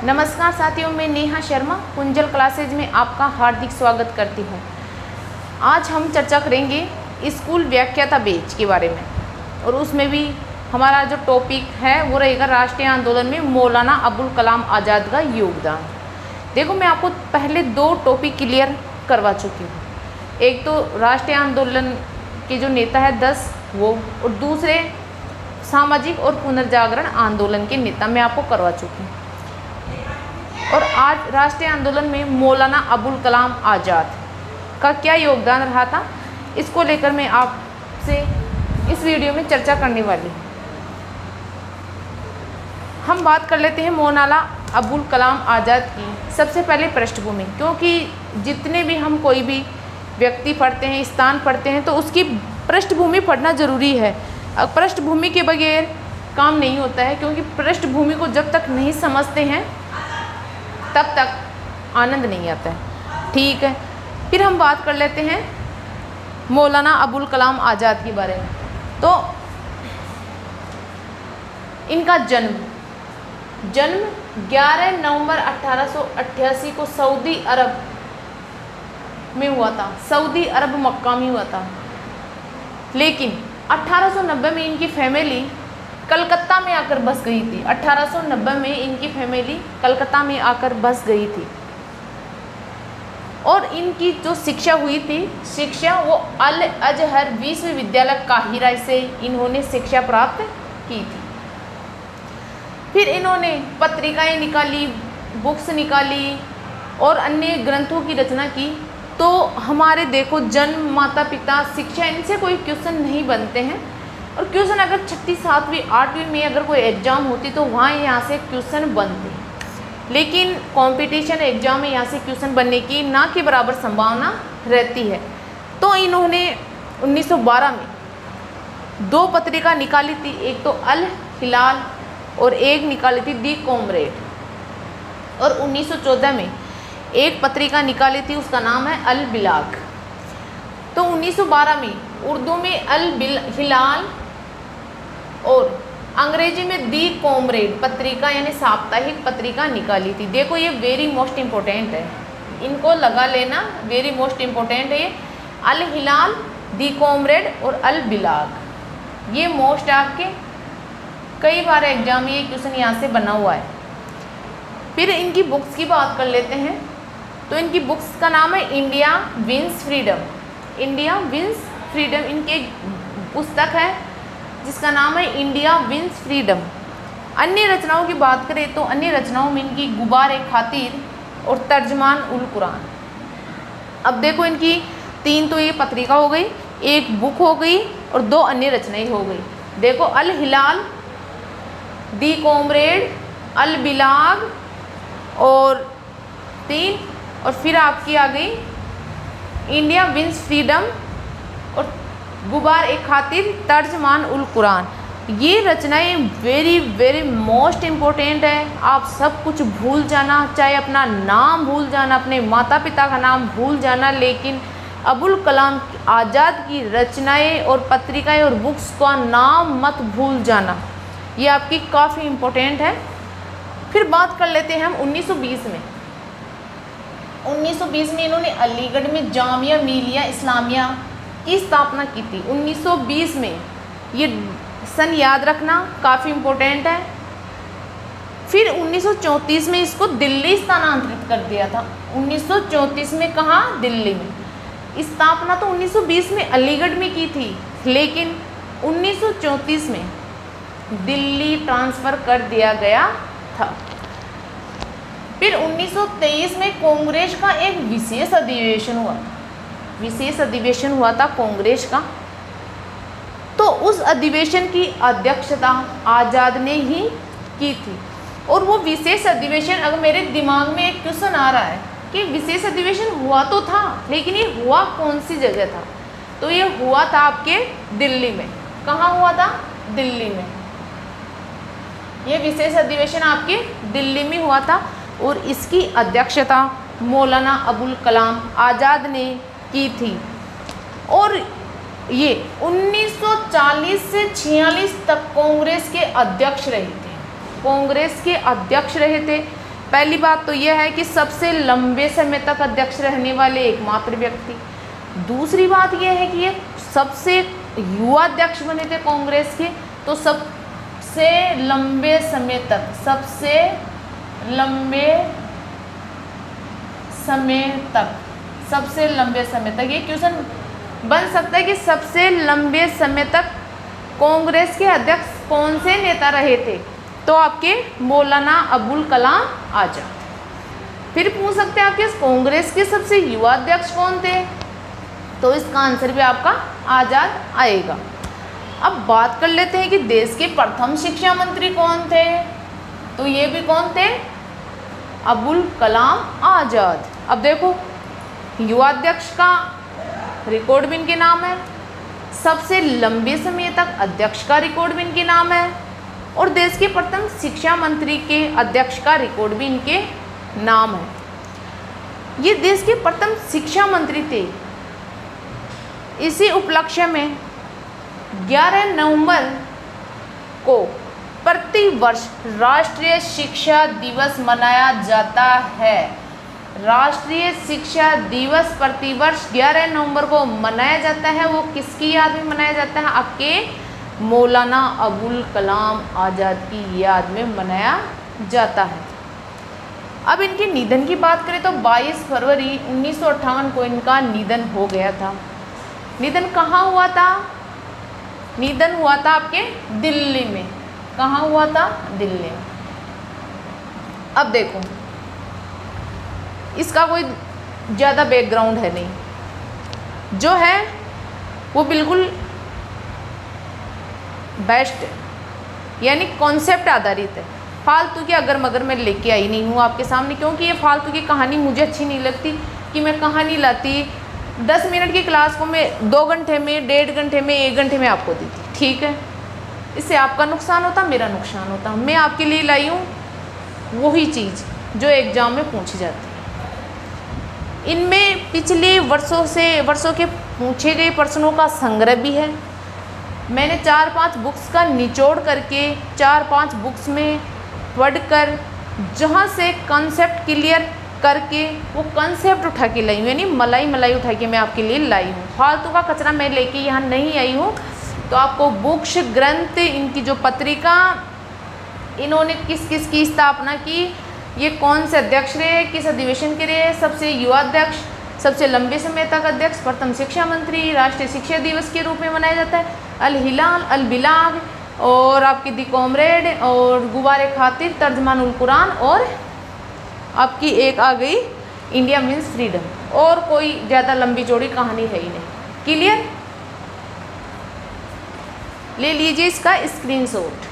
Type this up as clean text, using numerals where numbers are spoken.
नमस्कार साथियों, मैं नेहा शर्मा कुंजल क्लासेज में आपका हार्दिक स्वागत करती हूँ। आज हम चर्चा करेंगे स्कूल व्याख्याता बैच के बारे में, और उसमें भी हमारा जो टॉपिक है वो रहेगा राष्ट्रीय आंदोलन में मौलाना अबुल कलाम आज़ाद का योगदान। देखो, मैं आपको पहले दो टॉपिक क्लियर करवा चुकी हूँ। एक तो राष्ट्रीय आंदोलन के जो नेता है 10 वो, और दूसरे सामाजिक और पुनर्जागरण आंदोलन के नेता मैं आपको करवा चुकी हूँ। और आज राष्ट्रीय आंदोलन में मौलाना अबुल कलाम आज़ाद का क्या योगदान रहा था, इसको लेकर मैं आपसे इस वीडियो में चर्चा करने वाली हूँ। हम बात कर लेते हैं मौलाना अबुल कलाम आज़ाद की। सबसे पहले पृष्ठभूमि, क्योंकि जितने भी हम कोई भी व्यक्ति पढ़ते हैं, स्थान पढ़ते हैं, तो उसकी पृष्ठभूमि पढ़ना ज़रूरी है। पृष्ठभूमि के बगैर काम नहीं होता है, क्योंकि पृष्ठभूमि को जब तक नहीं समझते हैं तब तक आनंद नहीं आता है। ठीक है, फिर हम बात कर लेते हैं मौलाना अबुल कलाम आज़ाद के बारे में। तो इनका जन्म 11 नवंबर 1888 को सऊदी अरब में हुआ था। सऊदी अरब मक्का में हुआ था। लेकिन 1890 में इनकी फैमिली कलकत्ता में आकर बस गई थी। 1890 में इनकी फैमिली कलकत्ता में आकर बस गई थी, और इनकी जो शिक्षा हुई थी, शिक्षा वो अल अजहर विश्वविद्यालय काहिरा से इन्होंने शिक्षा प्राप्त की थी। फिर इन्होंने पत्रिकाएं निकाली, बुक्स निकाली और अन्य ग्रंथों की रचना की। तो हमारे देखो, जन्म, माता पिता, शिक्षा, इनसे कोई क्वेश्चन नहीं बनते हैं। और क्वेश्चन अगर 6वीं, 7वीं, 8वीं में अगर कोई एग्ज़ाम होती तो वहाँ यहाँ से क्वेश्चन बनते हैं, लेकिन कंपटीशन एग्ज़ाम में यहाँ से क्वेश्चन बनने की ना के बराबर संभावना रहती है। तो इन्होंने 1912 में 2 पत्रिका निकाली थी, एक तो अल हिलाल और एक निकाली थी दी कॉमरेड। और 1914 में एक पत्रिका निकाली थी, उसका नाम है अल बिलाग। तो 1912 में उर्दू में अल हिलाल और अंग्रेजी में दी कॉमरेड पत्रिका यानी साप्ताहिक पत्रिका निकाली थी। देखो, ये वेरी मोस्ट इम्पोर्टेंट है, इनको लगा लेना, वेरी मोस्ट इम्पोर्टेंट है। अल हिलाल, दी कॉमरेड और अल बिलाग, ये मोस्ट आपके कई बार एग्जाम में ये क्वेश्चन यहाँ से बना हुआ है। फिर इनकी बुक्स की बात कर लेते हैं। तो इनकी बुक्स का नाम है India wins freedom. India wins freedom इनकी एक पुस्तक है जिसका नाम है इंडिया विंस फ्रीडम। अन्य रचनाओं की बात करें तो अन्य रचनाओं में इनकी गुबार-ए-खातिर और तर्जमान उल कुरान। अब देखो, इनकी 3 तो ये पत्रिका हो गई, एक बुक हो गई और 2 अन्य रचनाएं हो गई। देखो, अल हिलाल, दी कॉमरेड, अल बिलाग और 3, और फिर आपकी आ गई इंडिया विंस फ्रीडम और गुबार-ए-खातिर तर्जमान उल कुरान। ये रचनाएं वेरी वेरी मोस्ट इम्पोर्टेंट है। आप सब कुछ भूल जाना, चाहे अपना नाम भूल जाना, अपने माता पिता का नाम भूल जाना, लेकिन अबुल कलाम आज़ाद की रचनाएं और पत्रिकाएं और बुक्स का नाम मत भूल जाना, ये आपकी काफ़ी इम्पोर्टेंट है। फिर बात कर लेते हैं हम 1920 में। 1920 में इन्होंने अलीगढ़ में जामिया मिलिया इस्लामिया की स्थापना की थी। 1920 में, ये सन याद रखना, काफ़ी इम्पोर्टेंट है। फिर 1934 में इसको दिल्ली स्थानांतरित कर दिया था। 1934 में कहाँ? दिल्ली में। स्थापना तो 1920 में अलीगढ़ में की थी, लेकिन 1934 में दिल्ली ट्रांसफ़र कर दिया गया था। फिर 1923 में कांग्रेस का एक विशेष अधिवेशन हुआ था। विशेष अधिवेशन हुआ था कांग्रेस का। तो उस अधिवेशन की अध्यक्षता आज़ाद ने ही की थी। और वो विशेष अधिवेशन, अगर मेरे दिमाग में एक क्वेश्चन आ रहा है कि विशेष अधिवेशन हुआ तो था, लेकिन ये हुआ कौन सी जगह था? तो ये हुआ था आपके दिल्ली में। कहाँ हुआ था? दिल्ली में। ये विशेष अधिवेशन आपके दिल्ली में हुआ था, और इसकी अध्यक्षता मौलाना अबुल कलाम आज़ाद ने की थी। और ये 1940 से 46 तक कांग्रेस के अध्यक्ष रहे थे। कांग्रेस के अध्यक्ष रहे थे। पहली बात तो यह है कि सबसे लंबे समय तक अध्यक्ष रहने वाले एकमात्र व्यक्ति। दूसरी बात यह है कि ये सबसे युवा अध्यक्ष बने थे कांग्रेस के, तो सबसे लंबे समय तक ये क्वेश्चन बन सकता है कि सबसे लंबे समय तक कांग्रेस के अध्यक्ष कौन से नेता रहे थे, तो आपके मौलाना अबुल कलाम आजाद। फिर पूछ सकते हैं आपके कांग्रेस के सबसे युवा अध्यक्ष कौन थे, तो इसका आंसर भी आपका आजाद आएगा। अब बात कर लेते हैं कि देश के प्रथम शिक्षा मंत्री कौन थे, तो ये भी कौन थे, अबुल कलाम आजाद। अब देखो युवा अध्यक्ष का रिकॉर्ड भी इनके नाम है, सबसे लंबे समय तक अध्यक्ष का रिकॉर्ड भी इनके नाम है, और देश के प्रथम शिक्षा मंत्री के अध्यक्ष का रिकॉर्ड भी इनके नाम है। ये देश के प्रथम शिक्षा मंत्री थे। इसी उपलक्ष्य में 11 नवंबर को प्रतिवर्ष राष्ट्रीय शिक्षा दिवस मनाया जाता है। राष्ट्रीय शिक्षा दिवस प्रतिवर्ष 11 नवंबर को मनाया जाता है। वो किसकी याद में मनाया जाता है, आपके मौलाना अबुल कलाम आज़ाद की याद में मनाया जाता है। अब इनके निधन की बात करें तो 22 फरवरी 1958 को इनका निधन हो गया था। निधन कहाँ हुआ था, निधन हुआ था आपके दिल्ली में। कहाँ हुआ था, दिल्ली में। अब देखो इसका कोई ज़्यादा बैकग्राउंड है नहीं, जो है वो बिल्कुल बेस्ट यानी कॉन्सेप्ट आधारित है। फालतू की अगर मगर मैं लेके आई नहीं हूँ आपके सामने, क्योंकि ये फालतू की कहानी मुझे अच्छी नहीं लगती कि मैं कहानी लाती 10 मिनट की क्लास को मैं 2 घंटे में, 1.5 घंटे में, 1 घंटे में आपको देती। ठीक है, इससे आपका नुकसान होता, मेरा नुकसान होता। मैं आपके लिए लाई हूँ वही चीज़ जो एग्ज़ाम में पूछी जाती है। इनमें पिछले वर्षों के पूछे गए प्रश्नों का संग्रह भी है। मैंने 4-5 बुक्स का निचोड़ करके 4-5 बुक्स में पढ़कर जहाँ से कंसेप्ट क्लियर करके वो कंसेप्ट उठा के लाई हूँ, यानी मलाई उठा के मैं आपके लिए लाई हूँ। फालतू का कचरा मैं लेके यहाँ नहीं आई हूँ। तो आपको बुक्स, ग्रंथ, इनकी जो पत्रिका, इन्होंने किस किस की स्थापना की, ये कौन से अध्यक्ष रहे, किस अधिवेशन के रहे, सबसे युवा अध्यक्ष, सबसे लंबे समय तक अध्यक्ष, प्रथम शिक्षा मंत्री, राष्ट्रीय शिक्षा दिवस के रूप में मनाया जाता है, अल हिलाल, अल बिलाग, और आपकी दी कॉमरेड, और गुबारे खातिर, तर्जमान उल कुरान, और आपकी एक आ गई इंडिया मीन्स फ्रीडम। और कोई ज़्यादा लंबी चौड़ी कहानी है ही नहीं। क्लियर, ले लीजिए इसका स्क्रीनशॉट।